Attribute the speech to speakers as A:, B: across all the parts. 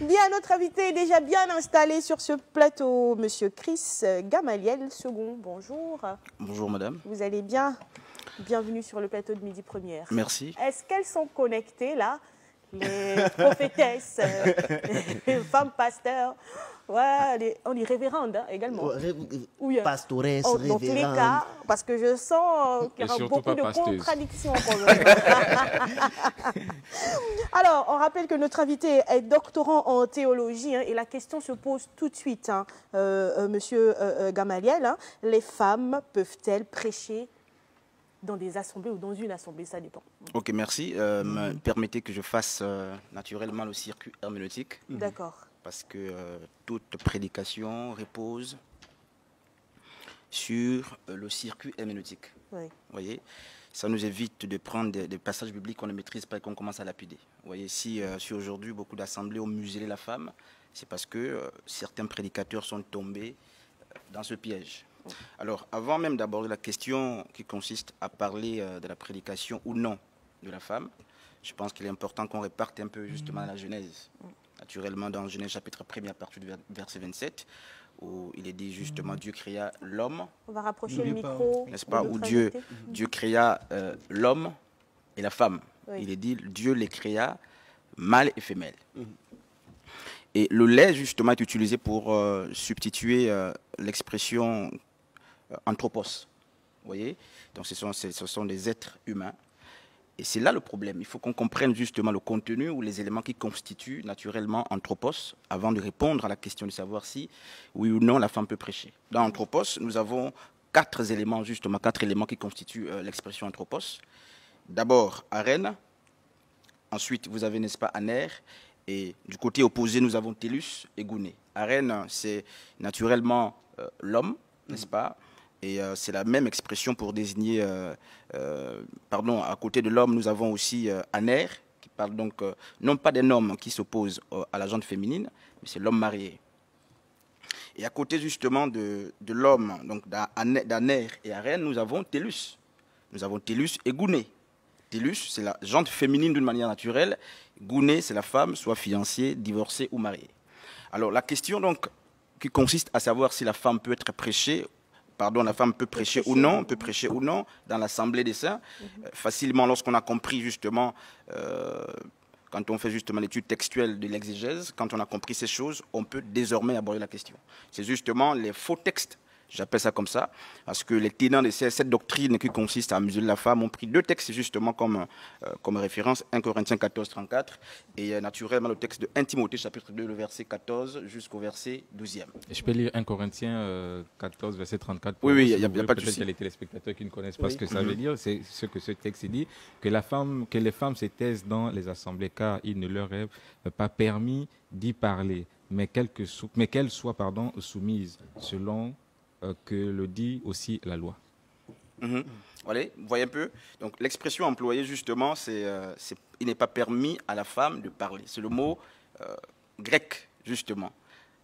A: Bien, notre invité est déjà bien installé sur ce plateau, Monsieur Chris Gamaliel II. Bonjour.
B: Bonjour madame.
A: Vous allez bien? Bienvenue sur le plateau de Midi Première.
B: Merci.
A: Est-ce qu'elles sont connectées là? Les prophétesses, les femmes pasteurs, ouais, on dit révérendes hein, également. Oui,
C: Pastoresse,
A: dans tous les cas, parce que je sens qu'il y aura beaucoup de contradictions. Alors, on rappelle que notre invité est doctorant en théologie hein, et la question se pose tout de suite, hein, Monsieur Gamaliel. Hein, les femmes peuvent-elles prêcher dans des assemblées ou dans une assemblée, ça dépend.
B: Ok, merci. Permettez que je fasse naturellement le circuit herméneutique.
A: D'accord.
B: Parce que toute prédication repose sur le circuit herméneutique.
A: Oui.
B: Vous voyez, ça nous évite de prendre des passages bibliques qu'on ne maîtrise pas et qu'on commence à lapider. Vous voyez, si aujourd'hui beaucoup d'assemblées ont muselé la femme, c'est parce que certains prédicateurs sont tombés dans ce piège. Alors, avant même d'aborder la question qui consiste à parler de la prédication ou non de la femme, je pense qu'il est important qu'on réparte un peu justement la Genèse. Naturellement, dans Genèse chapitre 1er, à partir du verset 27, où il est dit justement Dieu créa l'homme.
A: On va rapprocher le micro.
B: N'est-ce pas? Où Dieu créa l'homme et la femme. Oui. Il est dit Dieu les créa mâle et femelle. Et le lait, justement, est utilisé pour substituer l'expression anthropos. Vous voyez? Donc ce sont des êtres humains. Et c'est là le problème. Il faut qu'on comprenne justement le contenu ou les éléments qui constituent naturellement anthropos avant de répondre à la question de savoir si, oui ou non, la femme peut prêcher. Dans anthropos, nous avons quatre éléments qui constituent l'expression anthropos. D'abord, arène. Ensuite, vous avez, n'est-ce pas, aner. Et du côté opposé, nous avons télus et gouné. Arène, c'est naturellement l'homme, n'est-ce pas? Et c'est la même expression pour désigner, à côté de l'homme, nous avons aussi aner, qui parle donc non pas d'un homme qui s'oppose à la gente féminine, mais c'est l'homme marié. Et à côté justement de l'homme, donc d'aner et arène, nous avons télus. Nous avons télus et gouné. Télus, c'est la gente féminine d'une manière naturelle. Gouné, c'est la femme, soit fiancée, divorcée ou mariée. Alors la question donc qui consiste à savoir si la femme peut être prêchée, la femme peut prêcher ou non dans l'Assemblée des saints. Facilement, lorsqu'on a compris justement, quand on fait justement l'étude textuelle de l'exégèse, quand on a compris ces choses, on peut désormais aborder la question. C'est justement les faux textes, j'appelle ça comme ça, parce que les tenants de cette doctrine qui consiste à museler la femme ont pris deux textes justement comme référence, 1 Corinthiens 14, 34, et naturellement le texte de 1 Timothée chapitre 2, le verset 14 jusqu'au verset 12e.
D: Et je peux lire 1 Corinthiens 14, verset 34 pour
B: oui, il n'y a pas de souci.
D: Peut-être qu'il y a les téléspectateurs qui ne connaissent pas ce que ça veut dire. C'est ce que ce texte dit, que les femmes se taisent dans les assemblées, car il ne leur est pas permis d'y parler, mais qu'elles soient soumises selon que le dit aussi la loi.
B: Voilà, vous voyez un peu. Donc l'expression employée justement, il n'est pas permis à la femme de parler. C'est le mot grec justement.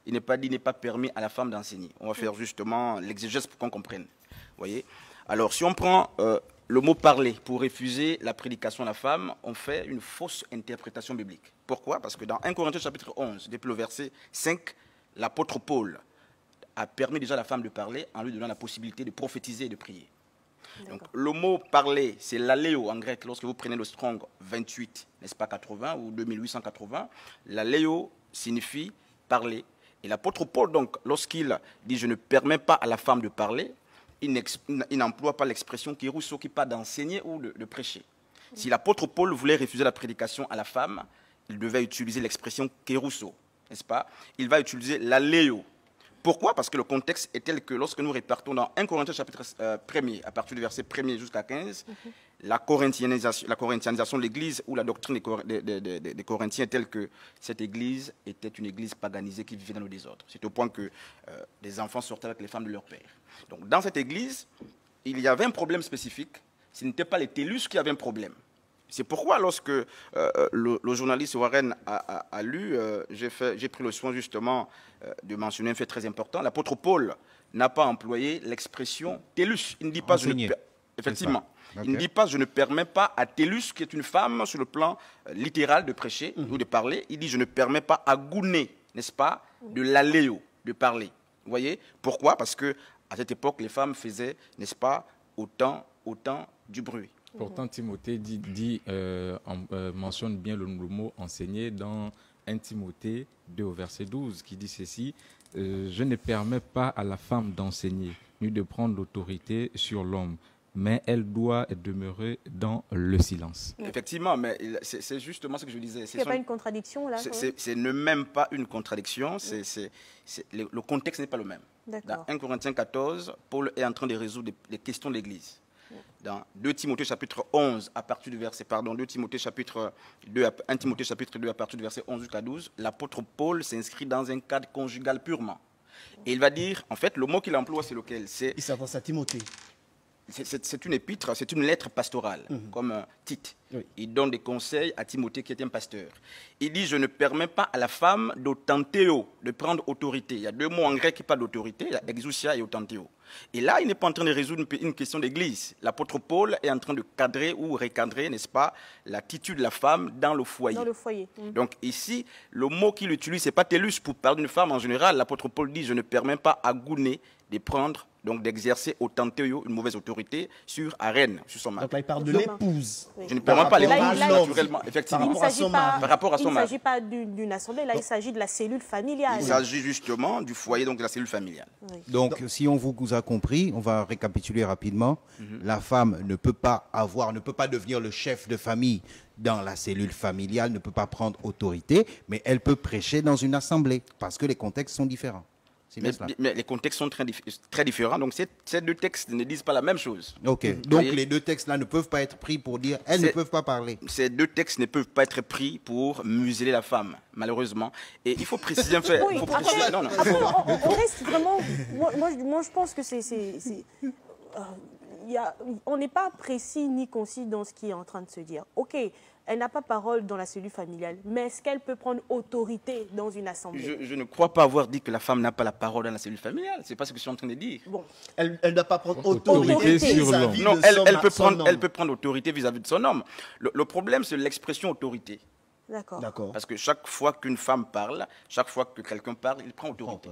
B: Il n'est pas permis à la femme d'enseigner. On va faire justement l'exégèse pour qu'on comprenne. Vous voyez. Alors si on prend le mot parler pour refuser la prédication à la femme, on fait une fausse interprétation biblique. Pourquoi? Parce que dans 1 Corinthiens chapitre 11, depuis le verset 5, l'apôtre Paul a permis déjà à la femme de parler en lui donnant la possibilité de prophétiser et de prier. Donc le mot parler, c'est l'aléo en grec. Lorsque vous prenez le Strong 28, n'est-ce pas 80 ou 2880, l'aléo signifie parler. Et l'apôtre Paul, donc, lorsqu'il dit « je ne permets pas à la femme de parler », il n'emploie pas l'expression qui Rousseau qui parle d'enseigner ou de prêcher. Si l'apôtre Paul voulait refuser la prédication à la femme, il devait utiliser l'expression qui Rousseau, n'est-ce pas? Il va utiliser l'aléo. Pourquoi? Parce que le contexte est tel que lorsque nous répartons dans 1 Corinthiens chapitre 1er, à partir du verset 1er jusqu'à 15, la corinthianisation de l'Église ou la doctrine des Corinthiens est telle que cette Église était une Église paganisée qui vivait dans le désordre. C'est au point que les enfants sortaient avec les femmes de leur père. Donc dans cette Église, il y avait un problème spécifique. Ce n'était pas les télus qui avaient un problème. C'est pourquoi lorsque le journaliste Warren a lu, j'ai pris le soin justement de mentionner un fait très important. L'apôtre Paul n'a pas employé l'expression télus. Il ne dit pas... Effectivement. Il ne dit pas, je ne permets pas à Télus, qui est une femme sur le plan littéral de prêcher ou de parler. Il dit, je ne permets pas à Gouné, n'est-ce pas, de l'aléo, de parler. Vous voyez? Pourquoi? Parce que à cette époque, les femmes faisaient, n'est-ce pas, autant du bruit.
D: Pourtant, Timothée mentionne bien le mot enseigner dans 1 Timothée 2 au verset 12, qui dit ceci, je ne permets pas à la femme d'enseigner, ni de prendre l'autorité sur l'homme, mais elle doit demeurer dans le silence.
B: Effectivement, mais c'est justement ce que je disais.
A: Il n'y a pas une contradiction là?
B: C'est ne même pas une contradiction, le contexte n'est pas le même. Dans 1 Corinthiens 14, Paul est en train de résoudre les questions de l'Église. Dans 2 Timothée chapitre 11, à partir du verset, 2 Timothée chapitre 2, 1 Timothée chapitre 2, à partir du verset 11 jusqu'à 12, l'apôtre Paul s'inscrit dans un cadre conjugal purement. Et il va dire, en fait, le mot qu'il emploie, c'est lequel?
C: Il s'adresse à Timothée.
B: C'est une épître, c'est une lettre pastorale, comme Tite. Oui. Il donne des conseils à Timothée qui est un pasteur. Il dit, je ne permets pas à la femme d'autantéo, de prendre autorité. Il y a deux mots en grec qui parlent d'autorité, il y a exousia et autantéo. Et là, il n'est pas en train de résoudre une question d'église. L'apôtre Paul est en train de cadrer ou recadrer, n'est-ce pas, l'attitude de la femme dans le foyer.
A: Dans le foyer.
B: Donc ici, le mot qu'il utilise, ce n'est pas télus pour parler d'une femme en général. L'apôtre Paul dit, je ne permets pas à Gouné de prendre, donc d'exercer autantéo, une mauvaise autorité sur Arène, sur son mari.
C: Donc là, il parle de l'épouse.
B: Oui. Je ne permets pas l'épouse, naturellement, effectivement.
A: Par rapport à son mari. Il ne s'agit pas d'une assemblée, là, il s'agit de la cellule familiale.
B: Il s'agit justement du foyer, donc de la cellule familiale.
E: Oui. Donc, si on vous a compris, on va récapituler rapidement. La femme ne peut pas devenir le chef de famille dans la cellule familiale, ne peut pas prendre autorité, mais elle peut prêcher dans une assemblée, parce que les contextes sont différents.
B: Mais les contextes sont très différents, donc ces deux textes ne disent pas la même chose.
E: Ok, donc les deux textes-là ne peuvent pas être pris pour dire elles ne peuvent pas parler.
B: Ces deux textes ne peuvent pas être pris pour museler la femme, malheureusement. Et il faut préciser un fait.
A: Oui, on reste vraiment. Moi, je pense que on n'est pas précis ni concis dans ce qui est en train de se dire. Ok, elle n'a pas parole dans la cellule familiale, mais est-ce qu'elle peut prendre autorité dans une assemblée?
B: Je ne crois pas avoir dit que la femme n'a pas la parole dans la cellule familiale. Ce n'est pas ce que je suis en train de dire.
A: Bon.
C: Elle ne doit pas prendre autorité
D: sur l'homme.
B: Non, elle peut prendre autorité vis-à-vis de son homme. Le problème, c'est l'expression autorité.
A: D'accord.
B: Parce que chaque fois qu'une femme parle, chaque fois que quelqu'un parle, il prend autorité.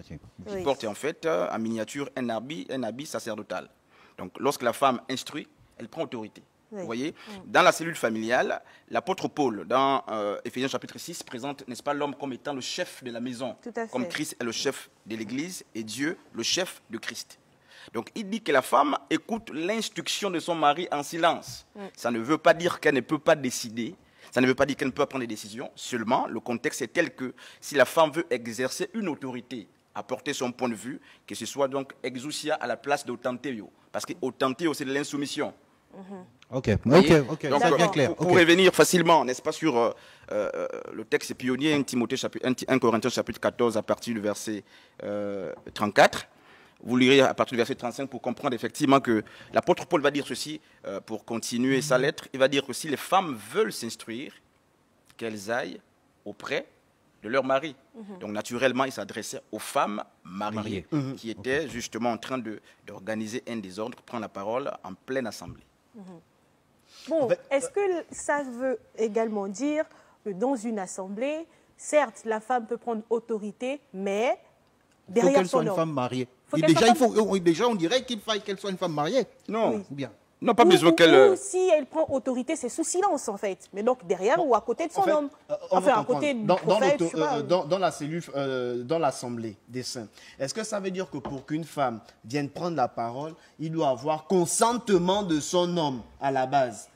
B: Oui. Il porte en fait en miniature un habit sacerdotal. Donc lorsque la femme instruit, elle prend autorité. Oui. Vous voyez, dans la cellule familiale, l'apôtre Paul, dans Éphésiens chapitre 6, présente, n'est-ce pas, l'homme comme étant le chef de la maison. Comme Christ est le chef de l'Église et Dieu le chef de Christ. Donc il dit que la femme écoute l'instruction de son mari en silence. Ça ne veut pas dire qu'elle ne peut pas décider. Ça ne veut pas dire qu'elle ne peut pas prendre des décisions. Seulement, le contexte est tel que si la femme veut exercer une autorité, apporter son point de vue, que ce soit donc exousia à la place d'autantéo. Parce que autantéo, c'est de l'insoumission.
E: Ok, donc,
B: c'est bien clair. Pour revenir facilement, n'est-ce pas, sur le texte pionnier, 1 Corinthiens chapitre 14, à partir du verset 34, vous lirez à partir du verset 35 pour comprendre effectivement que l'apôtre Paul va dire ceci, pour continuer sa lettre, il va dire que si les femmes veulent s'instruire, qu'elles aillent auprès de leur mari. Donc naturellement, il s'adressait aux femmes mariées qui étaient justement en train d'organiser un désordre, prendre la parole en pleine assemblée.
A: Bon, est-ce que ça veut également dire que dans une assemblée, certes, la femme peut prendre autorité, mais derrière
E: qu'elle soit une femme mariée. Déjà, on dirait qu'il faille qu'elle soit une femme mariée.
B: Non.
E: Ou bien.
B: Non, pas besoin qu'elle...
A: Ou si elle prend autorité, c'est sous silence, en fait. Mais donc, derrière ou à côté de son homme. Enfin, à côté du prophète,
C: dans la cellule, dans l'assemblée des saints, est-ce que ça veut dire que pour qu'une femme vienne prendre la parole, il doit avoir consentement de son homme à la base?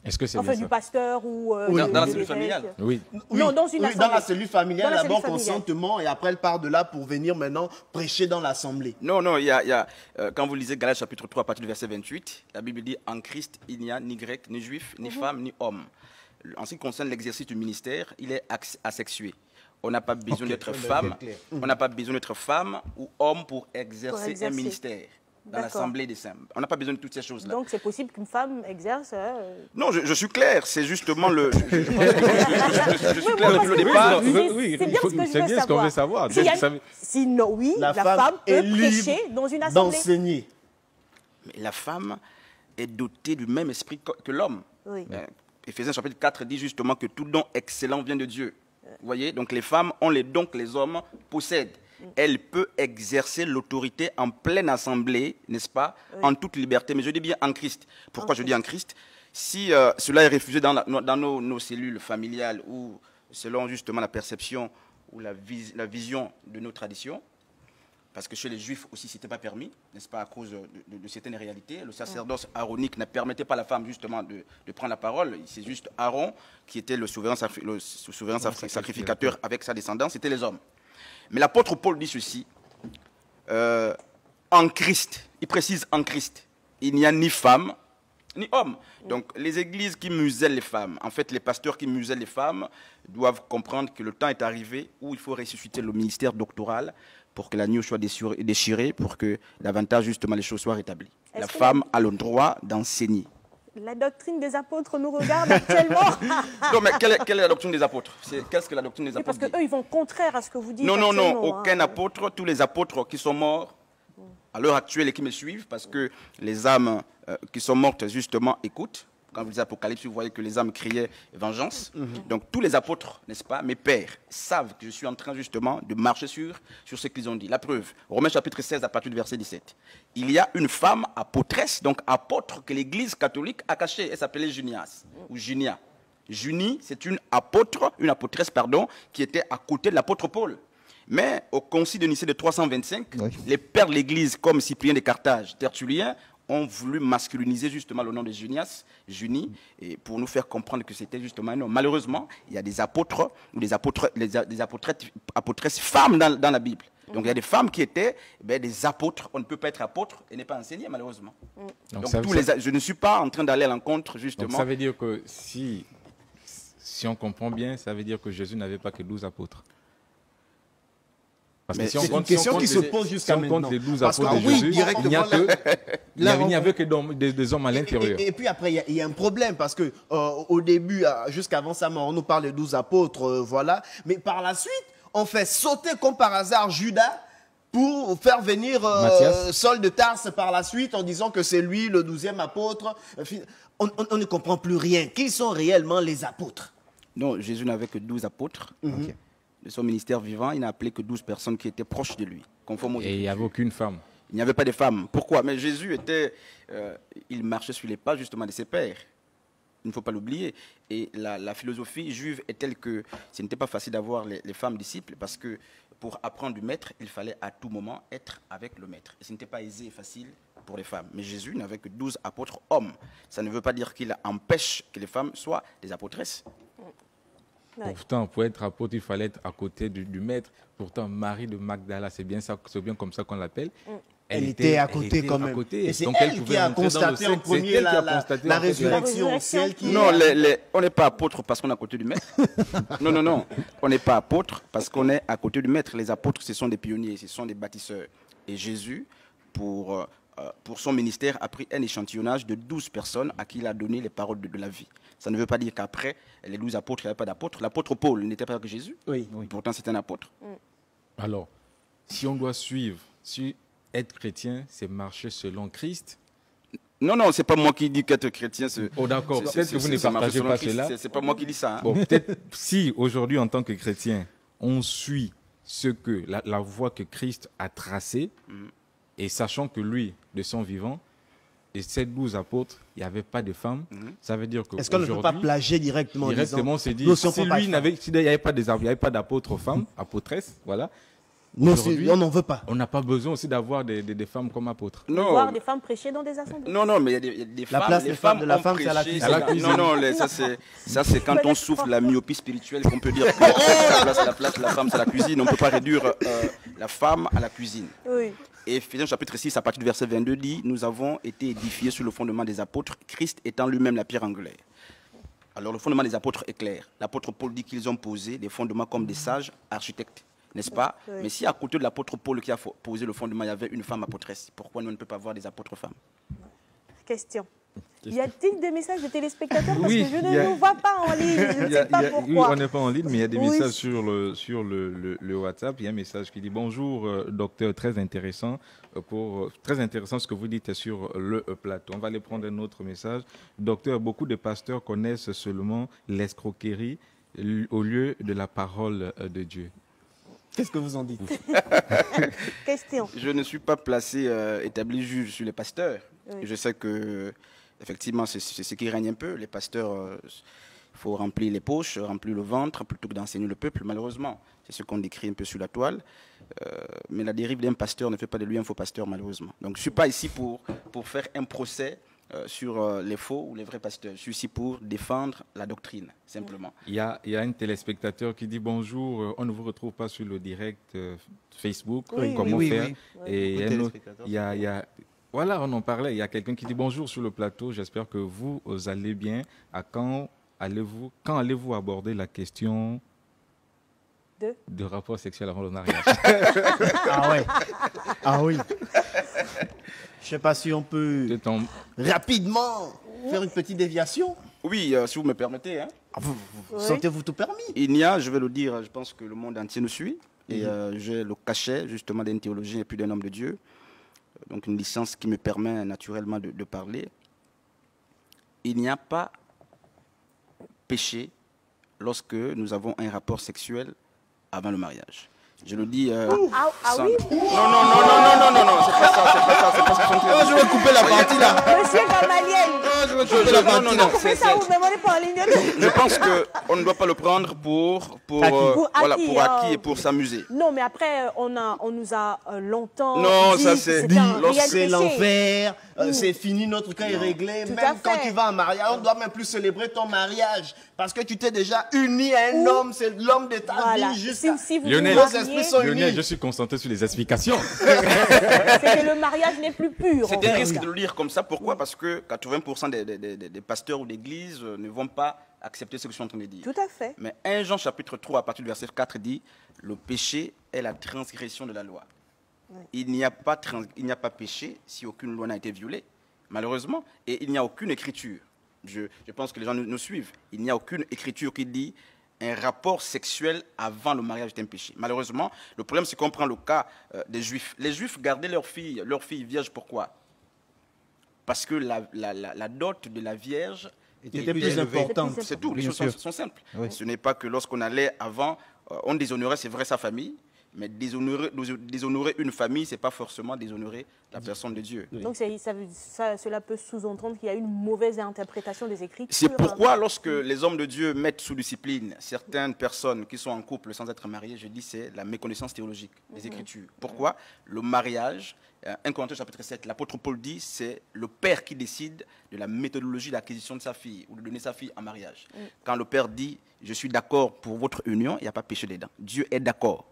D: Est-ce que c'est
A: enfin, du pasteur ou...
B: dans la cellule familiale.
D: Oui.
A: Non, dans une assemblée.
C: Dans la cellule familiale, d'abord consentement, et après elle part de là pour venir maintenant prêcher dans l'assemblée.
B: Non, quand vous lisez Galates chapitre 3 à partir du verset 28, la Bible dit « En Christ, il n'y a ni grec, ni juif, ni femme, ni homme ». En ce qui concerne l'exercice du ministère, il est asexué. On n'a pas besoin d'être femme, on n'a pas besoin d'être femme ou homme pour exercer un ministère. Dans l'Assemblée des Saints. On n'a pas besoin de toutes ces choses-là.
A: Donc c'est possible qu'une femme exerce...
B: Non, je suis clair. C'est justement le... Je suis clair depuis le départ.
A: C'est bien ce qu'on veut savoir. Sinon, oui, la femme peut prêcher dans une assemblée.
C: D'enseigner.
B: Mais la femme est doté du même esprit que l'homme.
A: Oui.
B: Éphésiens chapitre 4 dit justement que tout don excellent vient de Dieu. Vous voyez, donc les femmes ont les dons que les hommes possèdent. Elle peut exercer l'autorité en pleine assemblée, n'est-ce pas, en toute liberté. Mais je dis bien en Christ. Pourquoi je dis en Christ? Si cela est refusé dans nos cellules familiales ou selon justement la perception ou la vision de nos traditions, parce que chez les Juifs aussi, ce n'était pas permis, n'est-ce pas, à cause de certaines réalités. Le sacerdoce aaronique ne permettait pas à la femme, justement, de prendre la parole. C'est juste Aaron qui était le souverain sacrificateur avec sa descendance, c'était les hommes. Mais l'apôtre Paul dit ceci, en Christ, il précise en Christ, il n'y a ni femme, ni homme. Donc, les églises qui musellent les femmes, en fait, les pasteurs qui musellent les femmes doivent comprendre que le temps est arrivé où il faut ressusciter le ministère doctoral pour que l'agneau soit déchiré, pour que davantage, justement, les choses soient rétablies. La femme a le droit d'enseigner.
A: La doctrine des apôtres nous regarde actuellement.
B: Non, mais quelle est la doctrine des apôtres? Qu'est-ce que la doctrine des apôtres
A: parce qu'eux, ils vont contraire à ce que vous dites.
B: Non, aucun apôtre, tous les apôtres qui sont morts à l'heure actuelle et qui me suivent, parce que les âmes qui sont mortes, justement, écoutent. Quand vous lisez Apocalypse, vous voyez que les âmes criaient vengeance. Donc tous les apôtres, n'est-ce pas, mes pères, savent que je suis en train justement de marcher sur ce qu'ils ont dit. La preuve, Romains chapitre 16 à partir du verset 17. Il y a une femme apôtresse, donc apôtre, que l'Église catholique a cachée. Elle s'appelait Junias, ou Junia. Junie, c'est une apôtresse, qui était à côté de l'apôtre Paul. Mais au concile de Nicée de 325, les pères de l'Église, comme Cyprien de Carthage, Tertullien, ont voulu masculiniser justement le nom de Junias, Junie, et pour nous faire comprendre que c'était justement un homme. Malheureusement, il y a des apôtres ou des apôtresses femmes dans la Bible. Donc il y a des femmes qui étaient des apôtres. On ne peut pas être apôtre et ne pas enseigner, malheureusement. Donc je ne suis pas en train d'aller à l'encontre, justement.
D: Donc ça veut dire que si on comprend bien, ça veut dire que Jésus n'avait pas que 12 apôtres. Parce que
C: c'est une question qui se pose jusqu'à maintenant.
D: Si on compte les 12 apôtres de Jésus, il n'y avait que des hommes à l'intérieur.
C: Et puis après, il y a un problème parce que au début, jusqu'avant sa mort, on nous parle de 12 apôtres, voilà. Mais par la suite, on fait sauter comme par hasard Judas pour faire venir Saul de Tarse par la suite en disant que c'est lui le 12e apôtre. On ne comprend plus rien. Qui sont réellement les apôtres?
B: Non, Jésus n'avait que 12 apôtres. De son ministère vivant, il n'a appelé que 12 personnes qui étaient proches de lui, conforme aux
D: Et il n'y avait aucune femme.
B: Il n'y avait pas de femmes. Pourquoi? Mais Jésus il marchait sur les pas justement de ses pères. Il ne faut pas l'oublier. Et la philosophie juive est telle que ce n'était pas facile d'avoir les femmes disciples parce que pour apprendre du maître, il fallait à tout moment être avec le maître. Et ce n'était pas aisé et facile pour les femmes. Mais Jésus n'avait que 12 apôtres hommes. Ça ne veut pas dire qu'il empêche que les femmes soient des apôtresses.
D: Pourtant, pour être apôtre, il fallait être à côté du maître. Pourtant, Marie de Magdala, c'est bien comme ça qu'on l'appelle.
C: Elle était à côté quand même. Et c'est elle qui a constaté en premier la résurrection.
B: Non, on n'est pas apôtre parce qu'on est à côté du maître. Non. On n'est pas apôtre parce qu'on est à côté du maître. Les apôtres, ce sont des pionniers, ce sont des bâtisseurs. Et Jésus, pour son ministère, a pris un échantillonnage de 12 personnes à qui il a donné les paroles de la vie. Ça ne veut pas dire qu'après les 12 apôtres, il n'y avait pas d'apôtres. L'apôtre Paul n'était pas que Jésus. Oui. Pourtant, c'est un apôtre.
D: Alors, si on doit suivre, si être chrétien, c'est marcher selon Christ.
B: Non, c'est pas moi qui dis qu'être chrétien.
D: Oh d'accord, peut-être que vous ne partagez pas cela.
B: C'est pas moi qui dis ça. Hein.
D: Bon, peut-être si aujourd'hui, en tant que chrétien, on suit ce que la voie que Christ a tracée, et sachant que lui, de son vivant, et ces 12 apôtres, il n'y avait pas de femmes. Ça veut dire que
C: est-ce qu'on ne peut pas plagier directement
D: c'est dit, s'il n'y avait pas d'apôtres femmes, apôtresses, voilà.
C: Non, on n'en veut pas.
D: On n'a pas besoin aussi d'avoir des femmes comme apôtres.
A: Non. Voir des femmes prêcher dans des assemblées.
B: Non, mais il y a des femmes.
C: La place des femmes de la femme, c'est à la cuisine.
B: Non, ça c'est quand on souffre la myopie spirituelle qu'on peut dire que la place de la femme, c'est la cuisine. On ne peut pas réduire la femme à la cuisine.
A: Oui.
B: Et Éphésiens chapitre 6, à partir du verset 22, dit « Nous avons été édifiés sur le fondement des apôtres, Christ étant lui-même la pierre angulaire. » Alors le fondement des apôtres est clair. L'apôtre Paul dit qu'ils ont posé des fondements comme des sages architectes, n'est-ce pas? Oui. Mais si à côté de l'apôtre Paul qui a posé le fondement, il y avait une femme apôtresse, pourquoi nous ne peut pas avoir des apôtres femmes?
A: Question. Y a-t-il des messages de téléspectateurs? Parce
D: Oui,
A: que je ne nous vois pas en ligne. Je ne sais pas
D: oui,
A: pourquoi.
D: on n'est pas en ligne, mais il y a des
A: Oui.
D: messages sur le WhatsApp. Il y a un message qui dit bonjour, docteur, très intéressant très intéressant ce que vous dites sur le plateau. On va aller prendre un autre message. Docteur, beaucoup de pasteurs connaissent seulement l'escroquerie au lieu de la parole de Dieu.
C: Qu'est-ce que vous en dites?
A: Question.
B: Je ne suis pas placé, établi juge sur les pasteurs.
A: Oui.
B: Je sais que, effectivement, c'est ce qui règne un peu. Les pasteurs, il faut remplir les poches, remplir le ventre, plutôt que d'enseigner le peuple, malheureusement. C'est ce qu'on décrit un peu sur la toile. Mais la dérive d'un pasteur ne fait pas de lui un faux pasteur, malheureusement. Donc, je ne suis pas ici pour faire un procès sur les faux ou les vrais pasteurs. Je suis ici pour défendre la doctrine, simplement.
D: Il y a un téléspectateur qui dit bonjour, on ne vous retrouve pas sur le direct Facebook.
A: Oui,
D: Comment
E: oui,
D: faire?
E: oui.
D: Et
E: Beaucoup de
D: un autre-
E: téléspectateurs.
D: il y a- voilà, on en parlait. Il y a quelqu'un qui dit bonjour sur le plateau. J'espère que vous allez bien. Quand allez-vous aborder la question de rapport sexuel avant le mariage?
C: Ah ouais. Ah oui. Je sais pas si on peut
D: C'est ton-
C: rapidement faire une petite déviation.
B: Oui, si vous me permettez. Hein.
C: Vous
A: Oui.
C: sentez-vous tout permis?
B: Il y a, je vais le dire, je pense que le monde entier nous suit. Et j'ai le cachet, justement, d'un théologien et puis d'un homme de Dieu. Donc, une licence qui me permet naturellement de parler. Il n'y a pas péché lorsque nous avons un rapport sexuel avant le mariage. Je le dis.
A: Ah
B: sans-
A: oui?
B: Non, c'est pas ça, c'est pas ce qu'ils sont très-
C: Je vais couper la partie là.
A: Monsieur Gamaliel.
C: Je vais couper la
B: Non,
C: partie
B: non,
C: là.
B: non.
A: Vous faites ça, vous ne pas en ligne.
B: Je pense qu'on ne doit pas le prendre pour
A: Pour
B: voilà,
A: acquis,
B: pour acquis
A: hein.
B: et pour s'amuser.
A: Non, mais après, on nous a longtemps
B: Non,
A: dit
B: ça,
A: que
B: c'est
A: c'était
B: dit,
A: un réel
C: C'est
A: péché.
C: l'enfer, c'est fini, notre cas est réglé.
A: Tout à
C: Même quand
A: fait.
C: tu vas en mariage, on ne doit même plus célébrer ton mariage. Parce que tu t'es déjà uni à un homme, c'est l'homme de ta
A: Voilà.
C: vie jusqu'à...
A: Si vous
D: Lionel.
A: vous
C: Nos
A: mariez,
C: esprits sont
D: Lionel,
C: unis.
D: je suis concentré sur les explications.
A: c'est que le mariage n'est plus pur.
B: C'est
A: en
B: un
A: fait.
B: risque de le lire comme ça. Pourquoi? Parce que 80% des pasteurs ou d'églises ne vont pas accepter ce que je suis en train de dire.
A: Tout à fait.
B: Mais 1 Jean chapitre 3, à partir du verset 4, dit « Le péché est la transgression de la loi ». Il n'y a pas péché si aucune loi n'a été violée, malheureusement. Et il n'y a aucune écriture. Je pense que les gens nous suivent. Il n'y a aucune écriture qui dit un rapport sexuel avant le mariage est un péché. Malheureusement, le problème, c'est qu'on prend le cas des Juifs. Les Juifs gardaient leurs filles vierges. Pourquoi? Parce que la dot de la Vierge
C: Était plus
E: élevé.
C: important.
B: c'est tout, les
E: Bien
B: choses
E: sûr.
B: sont simples.
E: Oui.
B: Ce n'est pas que lorsqu'on allait avant, on déshonorait, c'est vrai, sa famille, mais déshonorer une famille, ce n'est pas forcément déshonorer la personne de Dieu.
A: Donc cela peut sous-entendre qu'il y a une mauvaise interprétation des Écritures.
B: C'est pourquoi lorsque les hommes de Dieu mettent sous discipline certaines personnes qui sont en couple sans être mariées, je dis c'est la méconnaissance théologique des Écritures. Pourquoi? Le mariage, 1 Corinthiens chapitre 7, l'apôtre Paul dit c'est le père qui décide de la méthodologie d'acquisition de sa fille ou de donner sa fille en mariage. Quand le père dit je suis d'accord pour votre union, il n'y a pas péché dedans. Dieu est d'accord.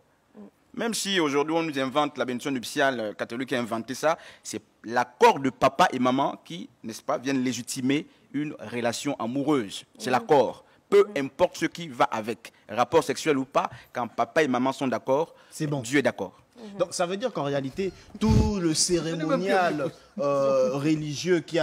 B: Même si aujourd'hui on nous invente la bénédiction nuptiale, catholique a inventé ça, c'est l'accord de papa et maman qui, n'est-ce pas, viennent légitimer une relation amoureuse. C'est l'accord. Peu importe ce qui va avec, rapport sexuel ou pas, quand papa et maman sont d'accord,
C: C'est bon.
B: Dieu est d'accord.
C: Donc ça veut dire qu'en réalité, tout le cérémonial religieux qu'il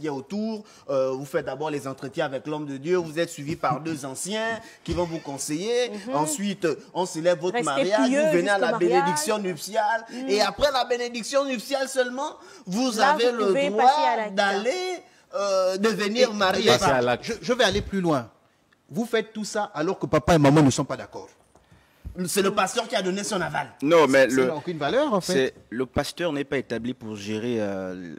C: y a autour, vous faites d'abord les entretiens avec l'homme de Dieu, vous êtes suivi par 2 anciens qui vont vous conseiller, ensuite on célèbre votre
A: Restez
C: mariage,
A: pieux
C: vous venez à la
A: jusqu'au mariage.
C: bénédiction nuptiale, et après la bénédiction nuptiale seulement, vous
A: Là,
C: avez
A: vous
C: le
A: pouvez passer à
C: droit
A: l'acte.
C: d'aller devenir marié.
D: Passer à l'acte.
E: Je vais aller plus loin. Vous faites tout ça alors que papa et maman ne sont pas d'accord.
C: C'est le pasteur qui a donné son aval.
B: Non, mais
E: Ça n'a aucune valeur, en fait.
B: le pasteur n'est pas établi pour gérer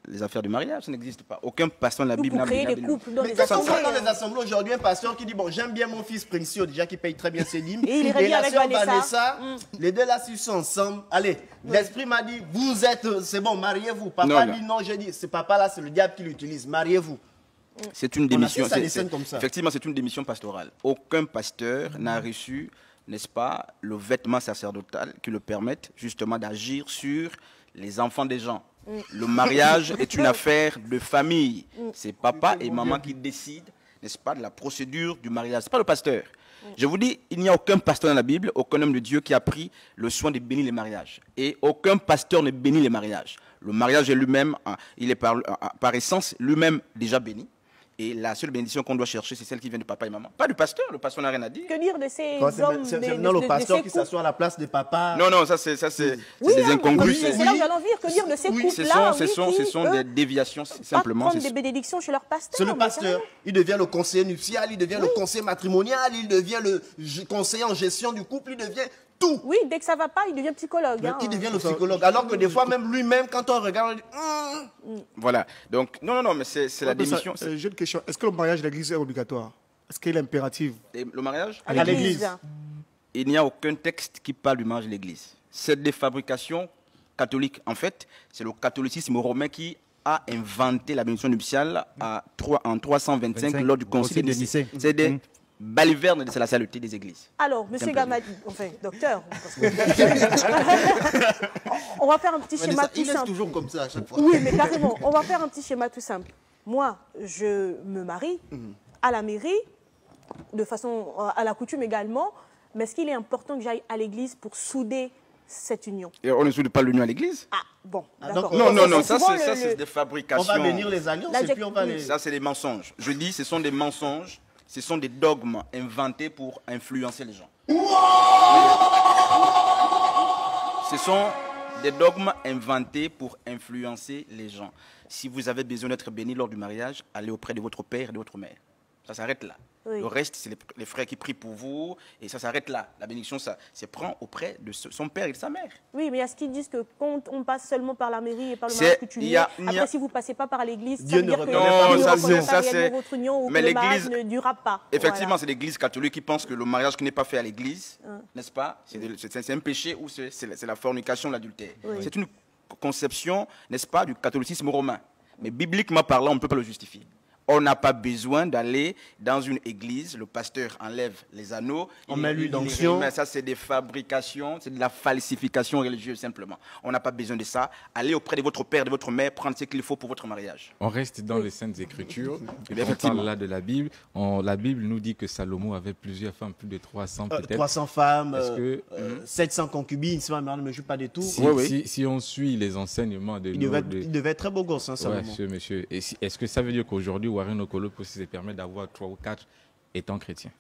B: les affaires du mariage, ça n'existe pas. Aucun pasteur de la
A: Ou
B: Bible
A: pour
B: n'a
A: créer des
B: Bible.
A: couples dans
C: Mais
A: les
C: qu'est-ce qu'on voit dans les
A: assemblées.
C: assemblées aujourd'hui, un pasteur qui dit bon, j'aime bien mon fils Précieux, déjà qui paye très bien ses dîmes,
A: Et il irait bien
C: la
A: avec
C: sœur
A: Vanessa.
C: les deux là s'ils sont ensemble. Allez, l'esprit m'a dit vous êtes, c'est bon, mariez-vous. Papa
B: Non,
C: dit non, j'ai dit c'est papa là, c'est le diable qui l'utilise, mariez-vous.
B: C'est une démission.
C: On assiste à des scènes comme ça.
B: Effectivement, c'est une démission pastorale. Aucun pasteur n'a reçu, n'est-ce pas, le vêtement sacerdotal qui le permette justement d'agir sur les enfants des gens. Le mariage est une affaire de famille. C'est papa et maman qui décident, n'est-ce pas, de la procédure du mariage. Ce n'est pas le pasteur. Je vous dis, il n'y a aucun pasteur dans la Bible, aucun homme de Dieu qui a pris le soin de bénir les mariages. Et aucun pasteur ne bénit les mariages. Le mariage est lui-même, il est par essence lui-même déjà béni. Et la seule bénédiction qu'on doit chercher, c'est celle qui vient de papa et maman. Pas du pasteur, le pasteur n'a rien à dire.
A: Que dire de ces
C: Quand
A: hommes
C: non, le pasteur qui s'assoit à la place des papas.
B: Non, ça c'est
A: Oui,
B: des
A: hein,
B: incongrus.
A: c'est là où j'allais en venir. Que dire de ces couples-là
B: Ce sont des déviations, simplement.
A: Prendre des bénédictions chez leur pasteur.
C: C'est le pasteur. Il devient le conseiller nuptial, il devient le conseiller matrimonial, il devient le conseiller en gestion du couple, il devient tout.
A: Oui, dès que ça ne va pas, il devient psychologue. Hein.
C: Il devient le psychologue. Alors que des fois, même lui-même, quand on regarde, on dit,
B: Voilà. Donc, non, mais c'est la démission.
F: J'ai une question. Est-ce que le mariage de l'église est obligatoire? Est-ce qu'il est impératif?
B: Et le mariage
A: À l'église.
B: Il n'y a aucun texte qui parle du mariage de l'église. C'est des fabrications catholiques. En fait, c'est le catholicisme romain qui a inventé la bénédiction nuptiale en 325 lors du concile de Nicée. C'est des balivernes de la saleté des églises.
A: Alors, monsieur Gamadi, enfin, docteur, on va faire un petit schéma tout
C: il laisse
A: simple.
C: toujours comme ça à chaque fois.
A: Oui, mais carrément, on va faire un petit schéma tout simple. Moi, je me marie à la mairie, de façon à la coutume également, mais est-ce qu'il est important que j'aille à l'église pour souder cette union?
B: Et on ne soude pas l'union à l'église?
A: Ah, bon,
C: Ah,
A: d'accord.
C: donc,
B: Non, ça
A: souvent
B: c'est des fabrications.
C: On va bénir les alliances et puis on va les...
B: Ça, c'est des mensonges. Je dis, ce sont des mensonges, ce sont des dogmes inventés pour influencer les gens. Ce sont des dogmes inventés pour influencer les gens. Si vous avez besoin d'être béni lors du mariage, allez auprès de votre père et de votre mère. Ça s'arrête là.
A: Oui.
B: Le reste, c'est les frères qui prient pour vous et ça s'arrête là. La bénédiction, ça se prend auprès de son père et de sa mère.
A: Oui, mais est-ce qu'ils disent que quand on passe seulement par la mairie et par le
B: C'est-
A: mariage coutumier,
B: il y a-
A: après si vous ne passez pas par l'église, ça
C: Dieu
A: veut
C: ne
A: dire que
C: reconnaît
B: pas
A: Dieu
B: l'union.
A: ne reconnaît
B: Ça,
A: pas
B: c'est-
A: réellement votre union ou
B: mais
A: que le mariage
B: l'église-
A: ne durera pas.
B: Effectivement,
A: Voilà.
B: c'est l'église catholique qui pense que le mariage qui n'est pas fait à l'église, n'est-ce pas, c'est un péché ou c'est la fornication, l'adultère.
A: Oui.
B: C'est une conception, n'est-ce pas, du catholicisme romain. Mais bibliquement parlant, on ne peut pas le justifier. On n'a pas besoin d'aller dans une église, le pasteur enlève les anneaux,
C: On met l'huile d'onction.
B: Mais ça, c'est des fabrications, c'est de la falsification religieuse simplement. On n'a pas besoin de ça. Allez auprès de votre père, de votre mère, prendre ce qu'il faut pour votre mariage.
D: On reste dans les Saintes Écritures. Et on
B: Effectivement.
D: parle là de la Bible. La Bible nous dit que Salomon avait plusieurs femmes, plus de 300 peut-être.
C: 300 femmes,
D: Est-ce que-
C: 700 concubines, si ma mère ne me joue pas du tout.
D: Si on suit les enseignements de
C: Il devait être très beau gosse, hein, Salomon.
D: Ouais, monsieur. Et est-ce que ça veut dire qu'aujourd'hui, Warren Okolo peut se permettre d'avoir 3 ou 4 étant chrétien?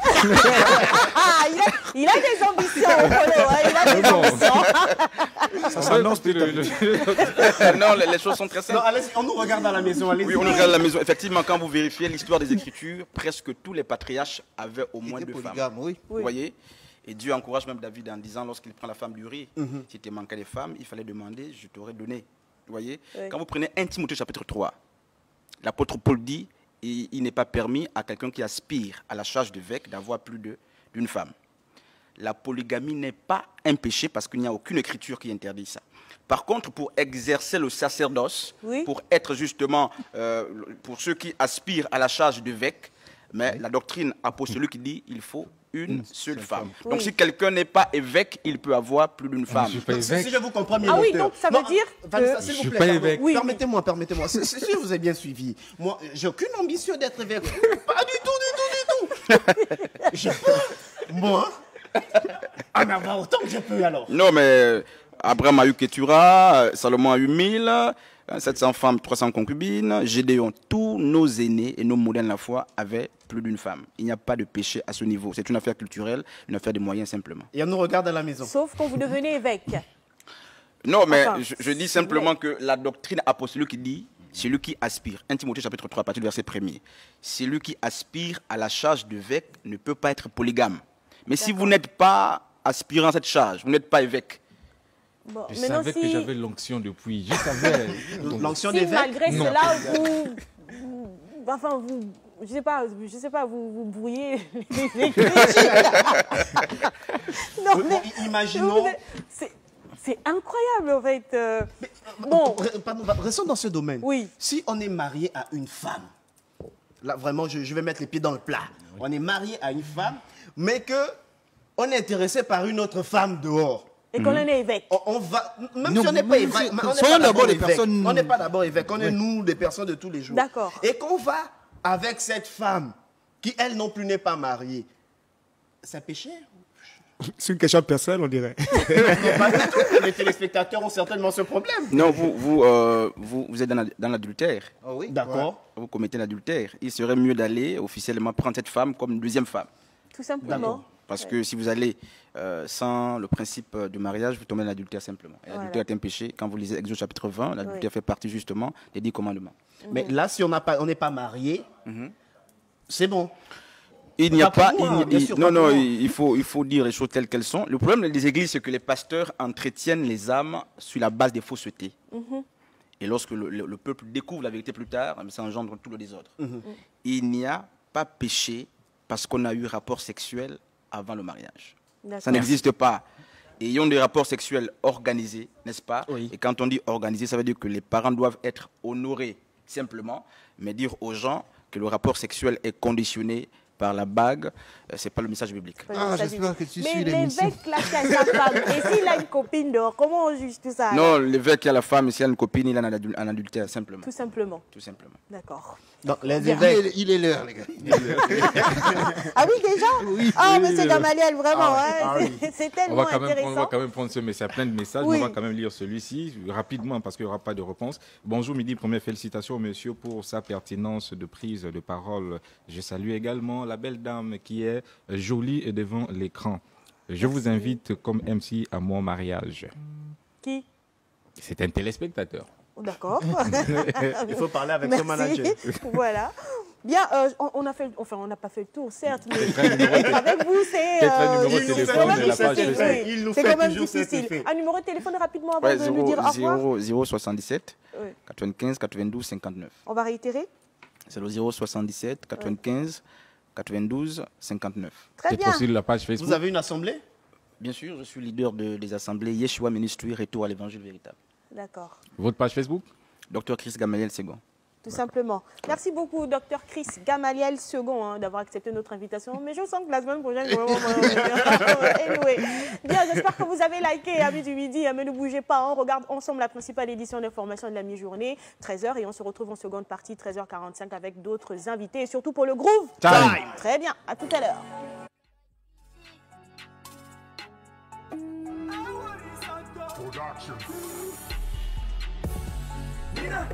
A: Ah, il a des ambitions, Okolo, hein, il a des ambitions.
F: Ça s'annonce
B: Non, les choses sont très
C: Non,
B: simples.
C: allez, on nous regarde à la maison, allez.
B: Oui, on nous regarde à la maison. Effectivement, quand vous vérifiez l'histoire des Écritures, presque tous les patriarches avaient au moins 2 femmes.
E: polygame, oui.
B: Vous voyez? Et Dieu encourage même David en disant, lorsqu'il prend la femme d'Uri, si tu manquais des femmes, il fallait demander, je t'aurais donné. Vous voyez?
A: Oui.
B: Quand vous prenez 1 Timothée chapitre 3, l'apôtre Paul dit, il n'est pas permis à quelqu'un qui aspire à la charge d'évêque d'avoir plus d'une femme. La polygamie n'est pas un péché parce qu'il n'y a aucune écriture qui interdit ça. Par contre, pour exercer le sacerdoce,
A: Oui.
B: pour être justement, pour ceux qui aspirent à la charge d'évêque, mais la doctrine apostolique qui dit il faut une seule femme. Donc
A: Oui.
B: si quelqu'un n'est pas évêque, il peut avoir plus d'une femme.
D: Je suis pas
C: Si
D: évêque.
C: je vous comprends bien,
A: Ah oui,
C: docteur.
A: donc ça veut dire
C: Vanessa,
A: que-
C: s'il
D: Je
C: vous
D: suis
C: plaît,
D: pas
C: pardon.
D: évêque.
A: Oui.
C: Permettez-moi. C'est sûr que vous avez bien suivi. Moi, j'ai aucune ambition d'être évêque. Pas du tout. J'ai pas, moi, en avoir autant que je peux alors.
B: Non, mais Abraham a eu Ketura, Salomon a eu 1000, 700 femmes, 300 concubines, Gédéon, tous nos aînés et nos modèles de la foi avaient plus d'une femme. Il n'y a pas de péché à ce niveau. C'est une affaire culturelle, une affaire de moyens simplement.
C: Et on nous regarde à la maison.
A: Sauf quand vous devenez évêque.
B: Non, mais
A: Enfin,
B: je dis simplement que la doctrine apostolique dit celui qui aspire, 1 Timothée chapitre 3, à partir du verset 1er, celui qui aspire à la charge d'évêque ne peut pas être polygame. Mais si vous n'êtes pas aspirant à cette charge, vous n'êtes pas évêque.
A: Bon,
D: Je
A: maintenant,
D: savais que
A: si,
D: j'avais l'onction depuis. Je savais.
C: L'onction
A: si
C: d'évêque.
A: malgré
D: Non.
A: cela, je sais pas, vous brouillez les écritures. Non, mais
C: Imaginons.
A: c'est incroyable en fait. Bon,
C: Pardon, restons dans ce domaine.
A: Oui.
C: Si on est marié à une femme, là vraiment, je vais mettre les pieds dans le plat. On est marié à une femme, mais que on est intéressé par une autre femme dehors.
A: et qu'on en est évêque.
C: On va, même
E: Non,
C: si on n'est pas
E: mais
C: évêque, on n'est
E: soyons
C: pas
E: d'abord des
C: évêque.
E: personnes-
C: On n'est pas d'abord évêque, on est nous des personnes de tous les jours.
A: D'accord.
C: Et qu'on va avec cette femme qui elle non plus n'est pas mariée, c'est un péché.
F: C'est une question personnelle, on dirait.
C: Non, pas du tout. Les téléspectateurs ont certainement ce problème.
B: Non, vous êtes dans l'adultère.
C: Oh oui. D'accord.
B: Vous commettez l'adultère. Il serait mieux d'aller officiellement prendre cette femme comme une deuxième femme.
A: Tout simplement.
B: Parce que si vous allez sans le principe du mariage, vous tombez dans l'adultère simplement. Et l'adultère est un péché. Quand vous lisez Exode chapitre 20, l'adultère fait partie justement des 10 commandements.
C: Mais là, si on n'est pas marié, c'est bon.
B: Il n'y a pas.
C: Il
B: Il faut dire les choses telles qu'elles sont. Le problème des églises, c'est que les pasteurs entretiennent les âmes sur la base des faussetés. Et lorsque le peuple découvre la vérité plus tard, ça engendre tout le désordre. Il n'y a pas péché parce qu'on a eu rapport sexuel avant le mariage. Ça n'existe pas. Ayons des rapports sexuels organisés, n'est-ce pas? Oui. Et quand on dit organisé, ça veut dire que les parents doivent être honorés simplement, mais dire aux gens que le rapport sexuel est conditionné par la bague, c'est pas le message biblique.
E: J'espère que tu suis
A: Mais
E: l'émission.
A: l'évêque là qui a sa femme, et s'il a une copine dehors, comment on juge tout ça?
B: Non, l'évêque qui a la femme, s'il a une copine, il a un adultère, simplement.
A: Tout simplement.
B: Tout simplement.
A: D'accord.
C: Donc, les évêques.
E: Il est l'heure, les gars.
A: Ah oui, déjà?
E: Oui.
A: Ah, monsieur Gamaliel, vraiment, c'est
D: On
A: tellement
D: va
A: intéressant.
D: quand même prendre ce message, plein de messages,
A: Oui.
D: mais on va quand même lire celui-ci rapidement parce qu'il n'y aura pas de réponse. Bonjour Midi, première félicitation au monsieur pour sa pertinence de prise de parole. Je salue également la belle dame qui est jolie devant l'écran. Je vous invite comme MC à mon mariage.
A: Qui?
D: C'est un téléspectateur.
A: D'accord.
C: Il faut parler avec
A: Merci.
C: son manager.
A: Voilà. Bien, on n'a pas fait le tour, certes, mais
D: Peut-être un numéro
A: être avec vous, c'est
D: peut-être un numéro de
A: c'est
D: téléphone
A: quand même
D: de la page
A: difficile.
D: Facebook.
C: Il nous
A: C'est
C: fait
A: quand même
C: toujours cet
A: difficile.
C: effet.
A: Un numéro de téléphone rapidement avant de nous dire au revoir.
B: 077
A: Oui.
B: 95 92 59.
A: On va réitérer.
B: C'est le 077 95 92 59.
A: Très
D: Peut-être
A: bien.
D: aussi de la page Facebook.
C: Vous avez une assemblée?
B: Bien sûr, je suis leader des assemblées Yeshua Ministry, Retour à l'évangile véritable.
A: D'accord.
D: Votre page Facebook?
B: Docteur Chris Gamaliel Segon.
A: Tout simplement. Merci beaucoup, Dr Chris Gamaliel Second, d'avoir accepté notre invitation. Mais je sens que la semaine prochaine, vraiment, anyway. Bien, j'espère que vous avez liké, amis du midi. Mais ne bougez pas, on regarde ensemble la principale édition d'information de la mi-journée, 13h. Et on se retrouve en seconde partie, 13h45, avec d'autres invités. Et surtout pour le groove
D: Time.
A: Très bien, à tout à l'heure.
G: Nina,